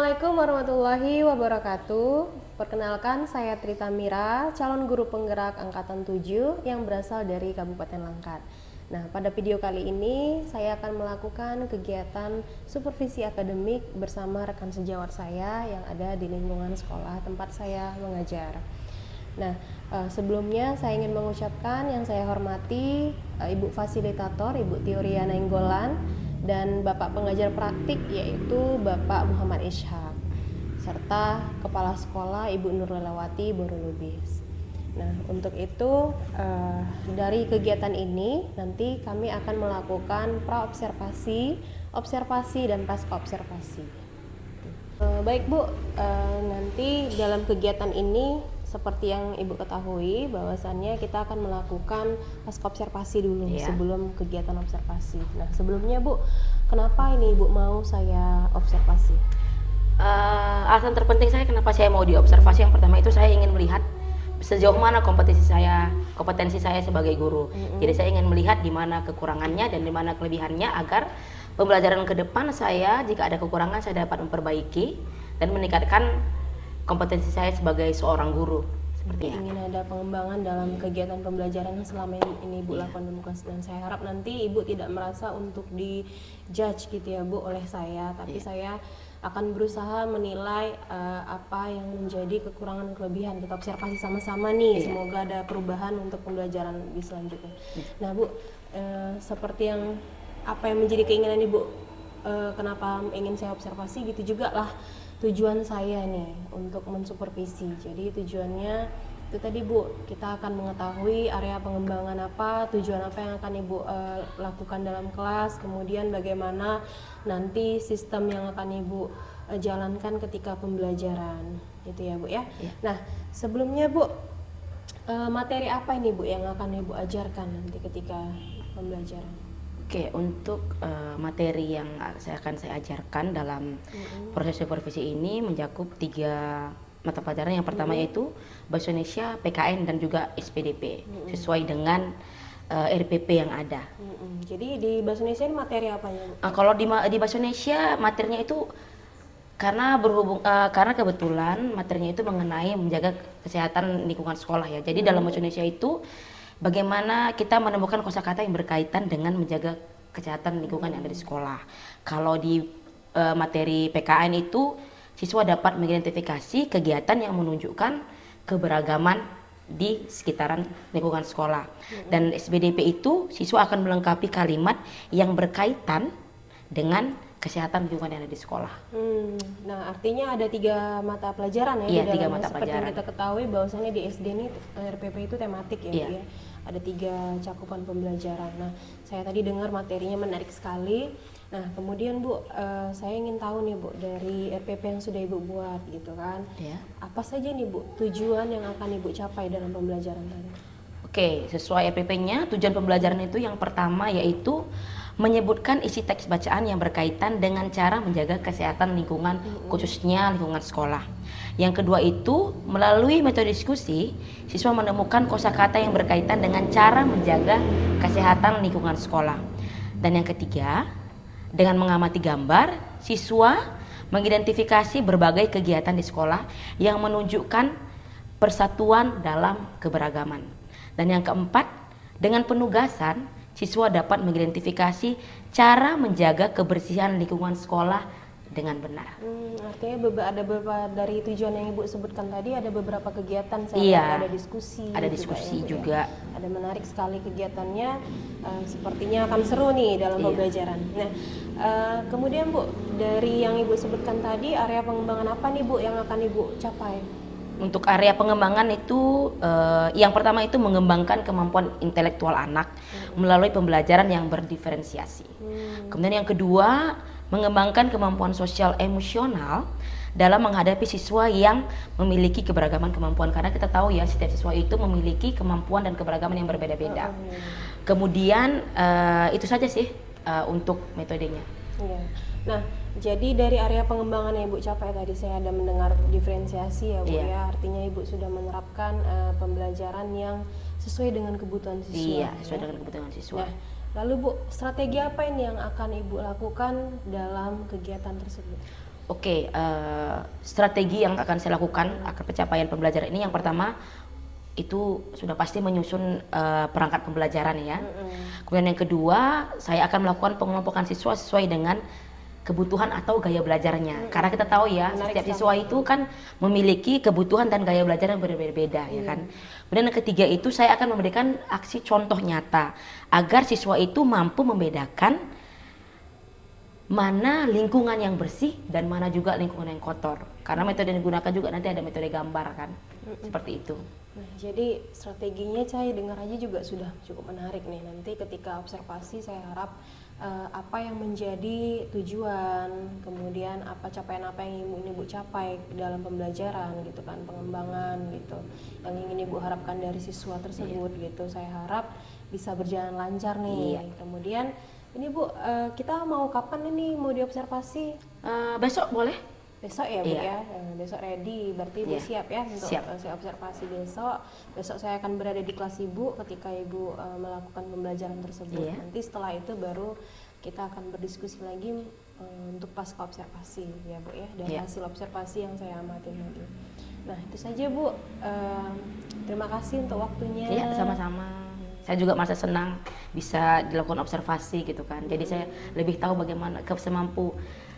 Assalamualaikum warahmatullahi wabarakatuh. Perkenalkan, saya Trita Mira, calon guru penggerak angkatan 7 yang berasal dari Kabupaten Langkat. Nah, pada video kali ini saya akan melakukan kegiatan supervisi akademik bersama rekan sejawat saya yang ada di lingkungan sekolah tempat saya mengajar. Nah, sebelumnya saya ingin mengucapkan yang saya hormati Ibu Fasilitator, Ibu Tioria Nainggolan, dan Bapak Pengajar Praktik yaitu Bapak Muhammad Ishak, serta Kepala Sekolah Ibu Nurlelawati Borolubis. Nah, untuk itu dari kegiatan ini nanti kami akan melakukan praobservasi, observasi, dan pasca observasi. Baik Bu, nanti dalam kegiatan ini seperti yang Ibu ketahui bahwasannya kita akan melakukan pasca observasi dulu sebelum kegiatan observasi. Nah, sebelumnya Bu, kenapa ini Ibu mau saya observasi? Alasan terpenting saya kenapa saya mau diobservasi, yang pertama itu saya ingin melihat sejauh mana kompetensi saya sebagai guru. Jadi saya ingin melihat di mana kekurangannya dan di mana kelebihannya agar pembelajaran ke depan saya jika ada kekurangan saya dapat memperbaiki dan meningkatkan kompetensi saya sebagai seorang guru. Seperti ingin ada pengembangan dalam kegiatan pembelajaran yang selama ini Ibu lakukan di kelas, dan saya harap nanti Ibu tidak merasa untuk di-judge gitu ya Bu oleh saya, tapi saya akan berusaha menilai apa yang menjadi kekurangan dan kelebihan. Kita observasi sama-sama nih, semoga ada perubahan untuk pembelajaran di selanjutnya. Nah Bu, seperti yang apa yang menjadi keinginan Ibu, kenapa ingin saya observasi gitu juga lah tujuan saya nih untuk mensupervisi. Jadi tujuannya itu tadi Bu, kita akan mengetahui area pengembangan apa, tujuan apa yang akan Ibu lakukan dalam kelas, kemudian bagaimana nanti sistem yang akan Ibu jalankan ketika pembelajaran, gitu ya Bu ya. Nah, sebelumnya Bu, materi apa ini Bu yang akan Ibu ajarkan nanti ketika pembelajaran? Oke, untuk materi yang saya ajarkan dalam proses supervisi ini mencakup 3 mata pelajaran. Yang pertama yaitu Bahasa Indonesia, PKN, dan juga SPDP sesuai dengan RPP yang ada. Jadi di Bahasa Indonesia ini materi apanya? Kalau di Bahasa Indonesia materinya itu karena kebetulan materinya itu mengenai menjaga kesehatan lingkungan sekolah ya. Jadi dalam Bahasa Indonesia itu bagaimana kita menemukan kosakata yang berkaitan dengan menjaga kesehatan lingkungan yang ada di sekolah. Kalau di materi PKN itu siswa dapat mengidentifikasi kegiatan yang menunjukkan keberagaman di sekitaran lingkungan sekolah. Dan SBDP itu siswa akan melengkapi kalimat yang berkaitan dengan kesehatan lingkungan yang ada di sekolah. Nah, artinya ada 3 mata pelajaran ya? Iya, 3 mata seperti pelajaran. yang kita ketahui bahwasannya di SD ini RPP itu tematik ya, Bu ya. Ada 3 cakupan pembelajaran. Nah, saya tadi dengar materinya menarik sekali. Nah, kemudian Bu, saya ingin tahu nih Bu, dari RPP yang sudah Ibu buat gitu kan, apa saja nih Bu tujuan yang akan Ibu capai dalam pembelajaran tadi? Oke, sesuai RPP-nya, tujuan pembelajaran itu yang pertama yaitu menyebutkan isi teks bacaan yang berkaitan dengan cara menjaga kesehatan lingkungan, khususnya lingkungan sekolah. Yang kedua itu, melalui metode diskusi, siswa menemukan kosakata yang berkaitan dengan cara menjaga kesehatan lingkungan sekolah. Dan yang ketiga, dengan mengamati gambar, siswa mengidentifikasi berbagai kegiatan di sekolah yang menunjukkan persatuan dalam keberagaman. Dan yang keempat, dengan penugasan, siswa dapat mengidentifikasi cara menjaga kebersihan lingkungan sekolah dengan benar. Artinya ada beberapa dari tujuan yang Ibu sebutkan tadi, ada beberapa kegiatan, saya ada diskusi. Ada diskusi juga. Ada menarik sekali kegiatannya, sepertinya akan seru nih dalam pembelajaran. Nah, kemudian Bu, dari yang Ibu sebutkan tadi, area pengembangan apa nih Bu yang akan Ibu capai? Untuk area pengembangan itu yang pertama itu mengembangkan kemampuan intelektual anak melalui pembelajaran yang berdiferensiasi. Kemudian yang kedua, mengembangkan kemampuan sosial emosional dalam menghadapi siswa yang memiliki keberagaman kemampuan, karena kita tahu ya setiap siswa itu memiliki kemampuan dan keberagaman yang berbeda-beda. Kemudian itu saja sih untuk metodenya. Nah, jadi dari area pengembangan yang Ibu capai tadi, saya ada mendengar diferensiasi ya Bu ya, artinya Ibu sudah menerapkan pembelajaran yang sesuai dengan kebutuhan siswa. Iya, sesuai dengan kebutuhan siswa. Nah, lalu Bu, strategi apa ini yang akan Ibu lakukan dalam kegiatan tersebut? Oke, strategi yang akan saya lakukan agar pencapaian pembelajaran ini yang pertama itu sudah pasti menyusun perangkat pembelajaran ya. Kemudian yang kedua, saya akan melakukan pengelompokan siswa sesuai dengan kebutuhan atau gaya belajarnya. Karena kita tahu ya, setiap siswa itu kan memiliki kebutuhan dan gaya belajar yang berbeda-beda ya kan. Kemudian yang ketiga itu saya akan memberikan aksi contoh nyata agar siswa itu mampu membedakan mana lingkungan yang bersih dan mana juga lingkungan yang kotor. Karena metode yang digunakan juga nanti ada metode gambar kan. Seperti itu. Nah, jadi strateginya saya dengar aja juga sudah cukup menarik nih. Nanti ketika observasi saya harap apa yang menjadi tujuan, kemudian apa capaian apa yang ingin Ibu capai dalam pembelajaran gitu kan, pengembangan gitu. Yang ingin Ibu harapkan dari siswa tersebut gitu. Saya harap bisa berjalan lancar nih. Kemudian ini Bu, kita mau kapan ini mau diobservasi? Besok boleh? Besok ya Bu ya, besok ready, berarti Ibu siap ya untuk saya observasi besok. Besok saya akan berada di kelas Ibu ketika Ibu melakukan pembelajaran tersebut. Nanti setelah itu baru kita akan berdiskusi lagi untuk pasca observasi ya Bu ya, dari hasil observasi yang saya amati tadi. Nah itu saja Bu, terima kasih untuk waktunya. Iya, sama-sama. Saya juga merasa senang bisa dilakukan observasi gitu kan. Jadi saya lebih tahu bagaimana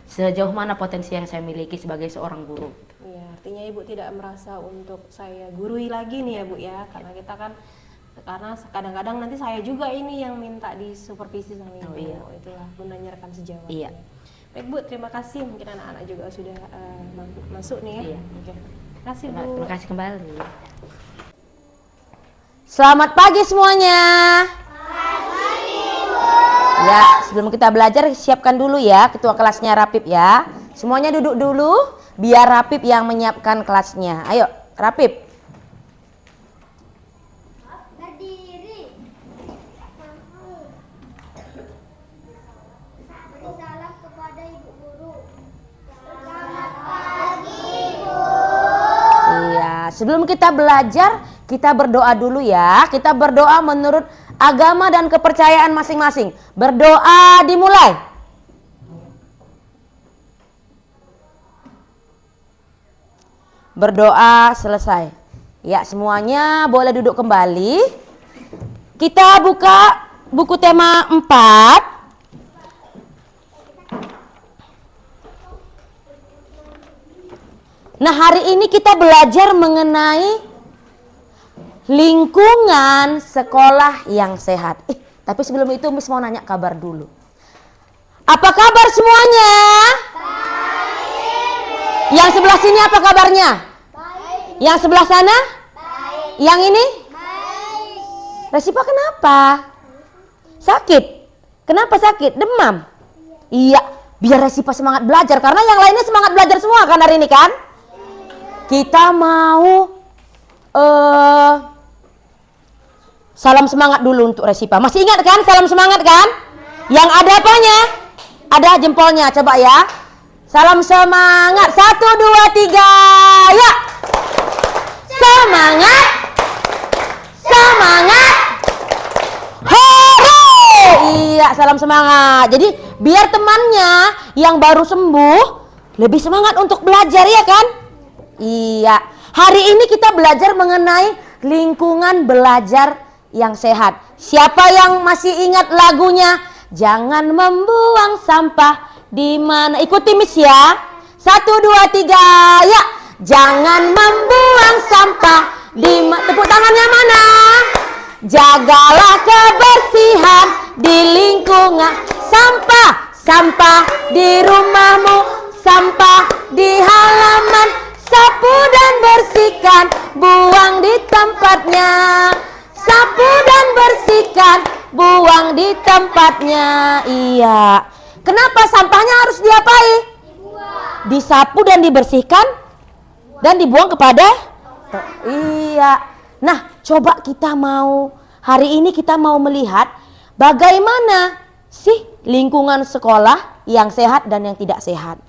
sejauh mana potensi yang saya miliki sebagai seorang guru. Iya, artinya Ibu tidak merasa untuk saya gurui lagi nih ya Bu ya, karena kita kan kadang-kadang nanti saya juga ini yang minta disupervisi sama Ibu. Itulah gunanya rekan sejawat. Iya. Baik Bu, terima kasih. Mungkin anak-anak juga sudah masuk nih ya. Oke. Terima kasih Bu. Terima kasih kembali. Selamat pagi semuanya. Ya, sebelum kita belajar siapkan dulu ya ketua kelasnya Rapip ya. Semuanya duduk dulu biar Rapip yang menyiapkan kelasnya. Ayo, Rapip. Berdiri. Beri salam kepada Ibu Guru. Selamat pagi, Bu. Iya, sebelum kita belajar, kita berdoa dulu ya. Kita berdoa menurut agama dan kepercayaan masing-masing. Berdoa dimulai. Berdoa selesai. Ya, semuanya boleh duduk kembali. Kita buka buku tema 4. Nah, hari ini kita belajar mengenai lingkungan sekolah yang sehat. Tapi sebelum itu Miss mau nanya kabar dulu. Apa kabar semuanya? Baik. Yang sebelah sini apa kabarnya? Baik. Yang sebelah sana? Baik. Yang ini? Baik. Resipa kenapa? Sakit? Kenapa sakit? Demam? Iya, biar Resipa semangat belajar karena yang lainnya semangat belajar semua kan hari ini kan? Kita mau salam semangat dulu untuk Resipa. Masih ingat kan salam semangat kan? Yang ada apanya? Ada jempolnya, coba ya. Salam semangat. 1, 2, 3, ya. Semangat. Semangat. Hore! Iya, salam semangat. Jadi biar temannya yang baru sembuh lebih semangat untuk belajar ya kan? Iya. Hari ini kita belajar mengenai lingkungan belajar yang sehat. Siapa yang masih ingat lagunya? Jangan membuang sampah di mana? Ikuti Miss ya. 1, 2, 3, ya. Jangan membuang sampah di mana? Tepuk tangannya mana? Jagalah kebersihan di lingkungan. Sampah di rumahmu, sampah di halaman. Sapu dan bersihkan, buang di tempatnya. Sapu dan bersihkan, buang di tempatnya. Iya. Kenapa sampahnya harus diapai? Disapu dan dibersihkan dan dibuang kepada? Iya. Nah, coba hari ini kita mau melihat bagaimana sih lingkungan sekolah yang sehat dan yang tidak sehat.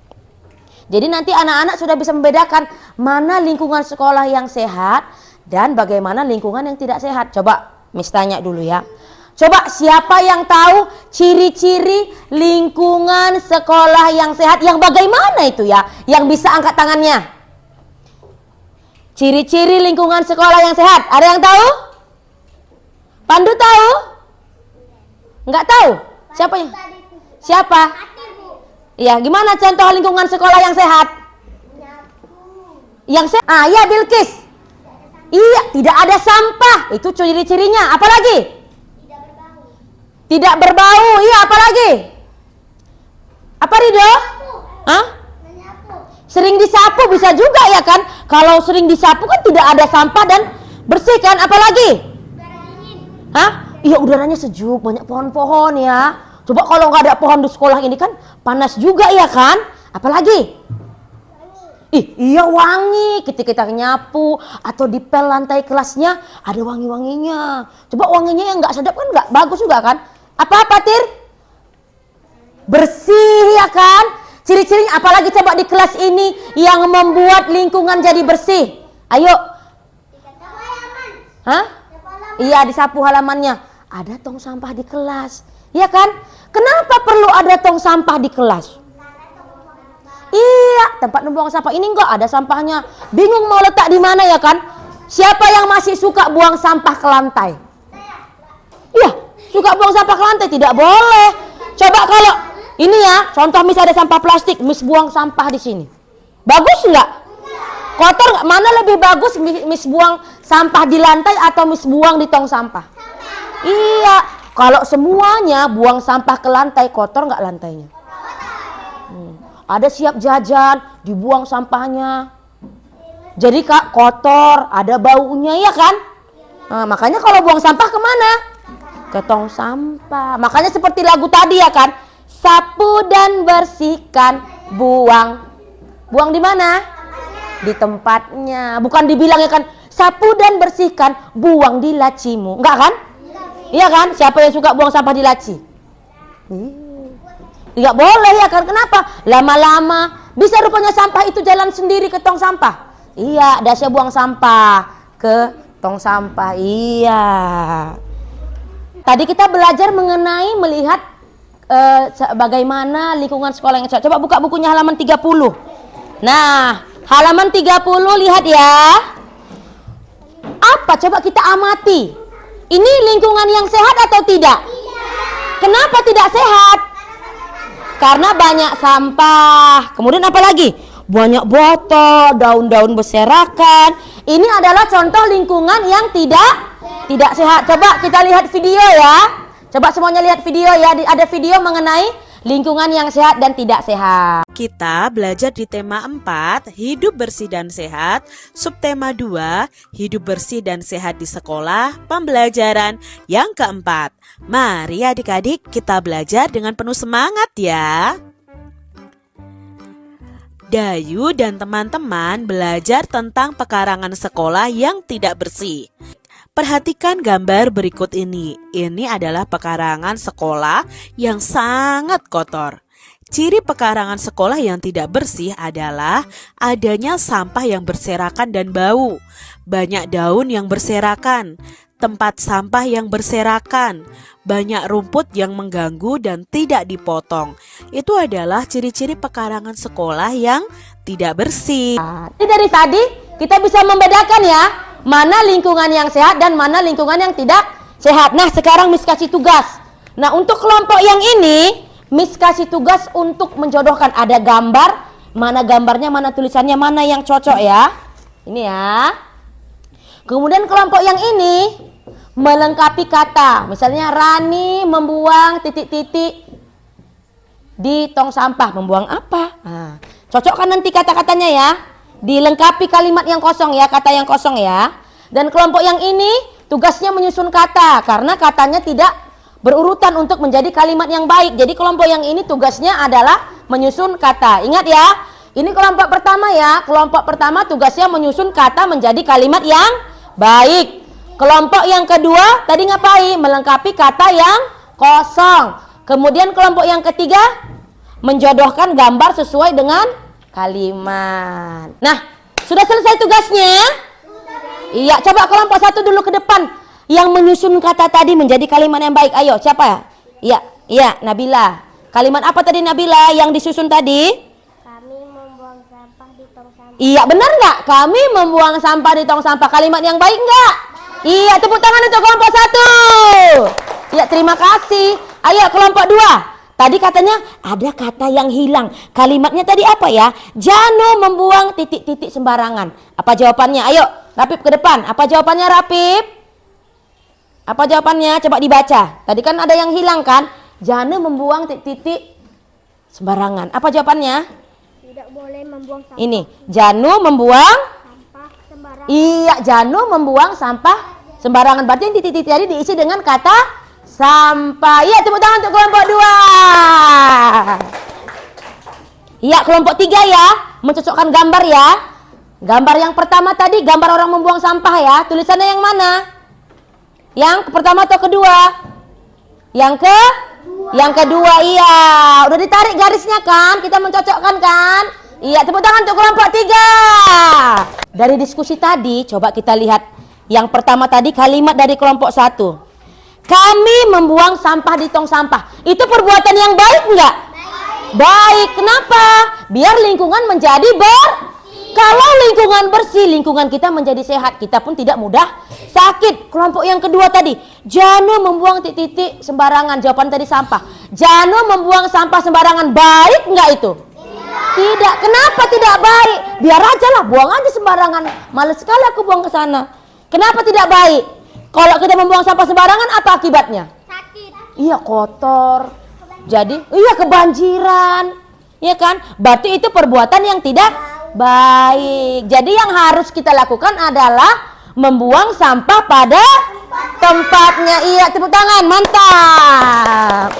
Jadi nanti anak-anak sudah bisa membedakan mana lingkungan sekolah yang sehat dan bagaimana lingkungan yang tidak sehat. Coba Miss tanya dulu ya. Coba siapa yang tahu ciri-ciri lingkungan sekolah yang sehat. Yang bagaimana itu ya? Yang bisa angkat tangannya. Ciri-ciri lingkungan sekolah yang sehat. Ada yang tahu? Pandu tahu? Enggak tahu? Siapa yang? Siapa? Iya, gimana contoh lingkungan sekolah yang sehat? Yang sehat? Ya Bilkis. Iya, tidak ada sampah. Itu ciri-cirinya. Apalagi? Tidak berbau. Iya, apalagi? Apa Rido? Hah? Sering disapu bisa juga ya kan? Kalau sering disapu kan tidak ada sampah dan bersih kan? Apalagi? Hah? Iya, udaranya sejuk, banyak pohon-pohon ya. Coba kalau nggak ada pohon di sekolah ini kan panas juga ya kan? Apalagi? Iya wangi, kita nyapu atau dipel lantai kelasnya ada wangi-wanginya. Coba wanginya yang nggak sedap kan nggak bagus juga kan? Apa Tir? Bersih ya kan? Ciri-cirinya apalagi coba di kelas ini yang membuat lingkungan jadi bersih? Ayo. Hah? Iya, disapu halamannya. Ada tong sampah di kelas. Iya kan? Kenapa perlu ada tong sampah di kelas? Iya, tempat membuang sampah ini enggak ada sampahnya. Bingung mau letak di mana ya kan? Siapa yang masih suka buang sampah ke lantai? Iya, suka buang sampah ke lantai tidak boleh. Coba kalau ini ya, contoh misalnya ada sampah plastik, Miss buang sampah di sini. Bagus enggak? Kotor enggak? Mana lebih bagus Miss buang sampah di lantai atau Miss buang di tong sampah? Iya, kalau semuanya buang sampah ke lantai, kotor enggak lantainya? Ada siap jajan, dibuang sampahnya. Jadi kak kotor, ada baunya ya kan? Nah, makanya kalau buang sampah kemana? Ke tong sampah. Makanya seperti lagu tadi ya kan? Sapu dan bersihkan, buang. Buang di mana? Di tempatnya. Bukan dibilang ya kan? Sapu dan bersihkan, buang di lacimu. Enggak kan? Iya kan? Siapa yang suka buang sampah di laci? Tidak boleh ya kan? Kenapa? Lama-lama bisa rupanya sampah itu jalan sendiri ke tong sampah. Iya, dasya buang sampah ke tong sampah. Iya. Tadi kita belajar mengenai melihat bagaimana lingkungan sekolah yang sehat. Coba buka bukunya halaman 30. Nah, halaman 30 lihat ya. Apa? Coba kita amati. Ini lingkungan yang sehat atau tidak? Kenapa tidak sehat? Karena banyak sampah. Kemudian apa lagi? Banyak botol, daun-daun berserakan. Ini adalah contoh lingkungan yang tidak sehat. Coba kita lihat video ya. Coba semuanya lihat video ya. Ada video mengenai lingkungan yang sehat dan tidak sehat. Kita belajar di tema 4, hidup bersih dan sehat, subtema 2, hidup bersih dan sehat di sekolah, pembelajaran yang keempat. Mari adik-adik kita belajar dengan penuh semangat ya. Dayu dan teman-teman belajar tentang pekarangan sekolah yang tidak bersih. Perhatikan gambar berikut ini. Ini adalah pekarangan sekolah yang sangat kotor. Ciri pekarangan sekolah yang tidak bersih adalah adanya sampah yang berserakan dan bau, banyak daun yang berserakan, tempat sampah yang berserakan, banyak rumput yang mengganggu dan tidak dipotong. Itu adalah ciri-ciri pekarangan sekolah yang tidak bersih. Jadi dari tadi kita bisa membedakan ya, mana lingkungan yang sehat dan mana lingkungan yang tidak sehat. Nah, sekarang Miss kasih tugas. Nah, untuk kelompok yang ini Miss kasih tugas untuk menjodohkan. Ada gambar, mana gambarnya, mana tulisannya, mana yang cocok ya. Ini ya. Kemudian kelompok yang ini melengkapi kata. Misalnya Rani membuang titik-titik di tong sampah. Membuang apa? Nah, cocokkan nanti kata-katanya ya. Dilengkapi kalimat yang kosong ya, kata yang kosong ya. Dan kelompok yang ini tugasnya menyusun kata. Karena katanya tidak berurutan untuk menjadi kalimat yang baik. Jadi kelompok yang ini tugasnya adalah menyusun kata. Ingat ya, ini kelompok pertama ya. Kelompok pertama tugasnya menyusun kata menjadi kalimat yang baik. Kelompok yang kedua tadi ngapain? Melengkapi kata yang kosong. Kemudian kelompok yang ketiga menjodohkan gambar sesuai dengan kalimat. Nah, sudah selesai tugasnya? Iya, coba kelompok satu dulu ke depan. Yang menyusun kata tadi menjadi kalimat yang baik. Ayo, siapa ya? Iya, Iya, Nabila. Kalimat apa tadi Nabila yang disusun tadi? Kami membuang sampah di tong sampah. Iya, benar nggak? Kami membuang sampah di tong sampah. Kalimat yang baik nggak? Iya, tepuk tangan untuk kelompok 1. Iya, terima kasih. Ayo kelompok 2. Tadi katanya ada kata yang hilang. Kalimatnya tadi apa ya? Janu membuang titik-titik sembarangan. Apa jawabannya? Ayo, Rapip ke depan. Apa jawabannya Rapip? Apa jawabannya? Coba dibaca. Tadi kan ada yang hilang kan? Janu membuang titik-titik sembarangan. Apa jawabannya? Tidak boleh membuang sampah. Ini, Janu membuang. Sampah sembarangan. Iya, Janu membuang sampah sembarangan. Berarti yang titik-titik tadi diisi dengan kata sampah. Iya, tepuk tangan untuk kelompok 2. Iya, kelompok 3 ya. Mencocokkan gambar ya. Gambar yang pertama tadi gambar orang membuang sampah ya. Tulisannya yang mana? Yang pertama atau kedua? Yang kedua, iya. Udah ditarik garisnya kan? Kita mencocokkan kan? Iya, tepuk tangan untuk kelompok 3. Dari diskusi tadi, coba kita lihat. Yang pertama tadi kalimat dari kelompok 1. Kami membuang sampah di tong sampah. Itu perbuatan yang baik enggak? Baik. Kenapa? Biar lingkungan menjadi Kalau lingkungan bersih, lingkungan kita menjadi sehat. Kita pun tidak mudah sakit. Kelompok yang kedua tadi, Janu membuang titik-titik sembarangan. Jawaban tadi sampah. Janu membuang sampah sembarangan. Baik enggak itu? Tidak. Kenapa tidak baik? Biar aja lah, buang aja sembarangan. Males sekali aku buang ke sana. Kenapa tidak baik? Kalau kita membuang sampah sembarangan, apa akibatnya? Sakit. Iya, kotor. Jadi, iya kebanjiran. Iya kan? Berarti itu perbuatan yang tidak baik. Jadi yang harus kita lakukan adalah membuang sampah pada tempatnya. Iya, tepuk tangan. Mantap.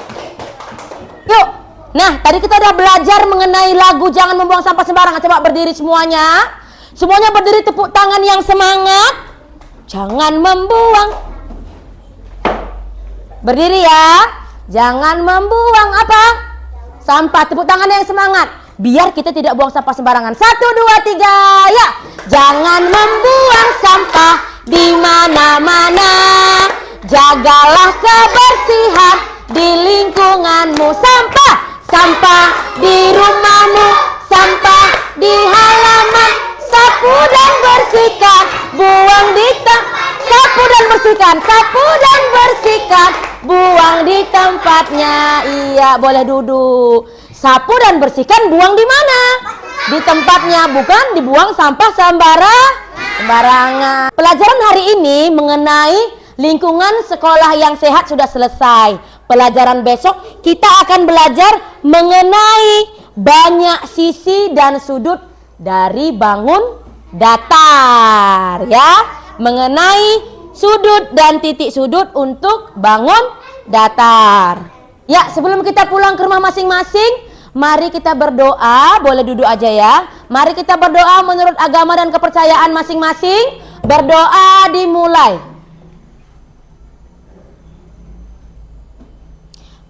Yuk. Nah, tadi kita udah belajar mengenai lagu Jangan Membuang Sampah Sembarangan. Coba berdiri semuanya. Semuanya berdiri, tepuk tangan yang semangat. Jangan membuang. Berdiri ya. Jangan membuang apa? Sampah. Tepuk tangan yang semangat. Biar kita tidak buang sampah sembarangan. 1, 2, 3, ya. Jangan membuang sampah di mana-mana. Jagalah kebersihan di lingkunganmu. Sampah di rumahmu, sampah di halaman. Sapu dan bersihkan, buang di sapu dan bersihkan, buang di tempatnya. Iya, boleh duduk. Sapu dan bersihkan, buang di mana? Di tempatnya, bukan dibuang sampah sembarangan. Pelajaran hari ini mengenai lingkungan sekolah yang sehat sudah selesai. Pelajaran besok kita akan belajar mengenai banyak sisi dan sudut dari bangun datar ya. Mengenai sudut dan titik sudut untuk bangun datar. Ya, sebelum kita pulang ke rumah masing-masing, mari kita berdoa. Boleh duduk aja ya. Mari kita berdoa menurut agama dan kepercayaan masing-masing. Berdoa dimulai.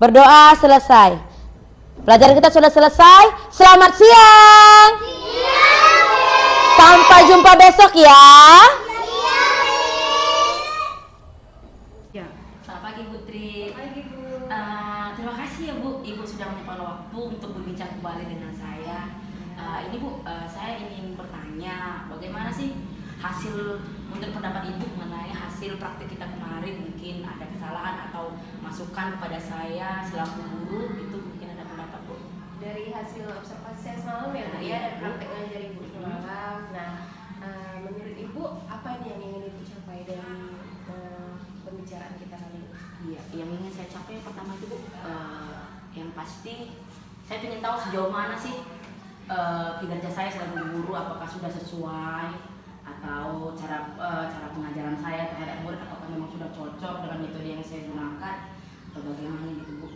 Berdoa selesai. Pelajaran kita sudah selesai. Selamat siang. Sampai jumpa besok ya. Ya, selamat pagi Putri. Pagi Bu. Terima kasih ya Bu, Ibu sudah menyempatkan waktu untuk berbincang kembali dengan saya. Ini Bu, saya ingin bertanya, bagaimana sih hasil menurut pendapat Ibu mengenai hasil praktik kita kemarin? Mungkin ada kesalahan atau masukan kepada saya selaku guru, itu mungkin ada pendapat Bu. Dari hasil observasi saya semalam ya, Bu, ya, dan praktek ngajar Ibu semalam. Nah, menurut Ibu apa nih yang ingin Ibu capai dari pembicaraan kita kali ini? Iya, yang ingin saya capai pertama itu Bu, yang pasti saya ingin tahu sejauh mana sih kinerja saya selaku guru, apakah sudah sesuai atau cara pengajaran saya terhadap murid apakah memang sudah cocok dengan metode yang saya gunakan atau bagaimana gitu Bu.